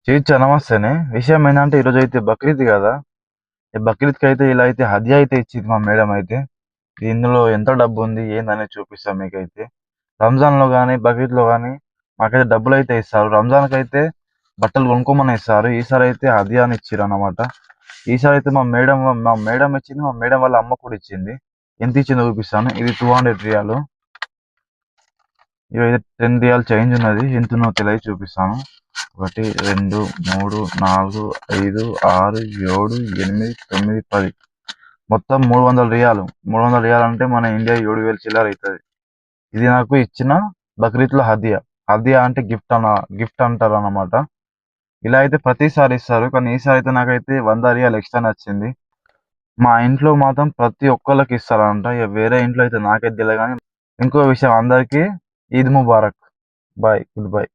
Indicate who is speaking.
Speaker 1: చేయొచ్చా? నమస్తేనే. విషయం ఏందంటే ఈరోజైతే బక్రీద్ గదా! ఈ బక్రీద్‌కైతే ఇలా అయితే హదియా అయితే ఇచ్చింది మా మేడం అయితే. ఇందులో ఎంత డబ్బుంది, ఏందనేది చూపిస్తా మీకైతే. రంజాన్‌లో గాని, బక్రీద్‌లో గాని మాకైతే డబ్బులైతే ఇస్తారు. రంజాన్‌కైతే బట్టలు కొనుక్కోమని ఇస్తారు. ఈసారైతే హదియాని ఇచ్చిర్రనమాట. ఈసారైతే మా మేడం ఇచ్చింది. మా మేడం వాళ్ళ అమ్మ కూడా ఇచ్చింది. ఎంతిచ్చిందో చూపిస్తాను. ఇది 200 రియాలు. ఇవైతే 10 రియాల్ చేంజ్ ఉన్నది. ఎంతున్నదో తెలియదు చూపిస్తాను. 1, 2, 3, 4, 5, 6, 7, 8, 9, 10 మొత్తం 300 రియాలు. 300 రియాలు అంటే మన ఇండియా 7,000 చిల్లర అయితది. ఇది నాకు ఇచ్చిన బక్రీద్‌లో హదియా. హదియా అంటే గిఫ్ట్ అంటారనమాట. ఇలా అయితే ప్రతిసారి ఇస్తారు. కానీ ఈసారి అయితే నాకైతే 100 రియాల్ ఎక్స్‌ట్రా నచ్చింది. మా ఇంట్లో మాత్రం ప్రతి ఒక్కళ్ళకి ఇస్తారంట. ఇగ వేరే ఇంట్లో అయితే నాకైతే తెలీదు గానీ ఇంకో విషయం అందరికీ ఈద్ ముబారక్. బాయ్. Good bye.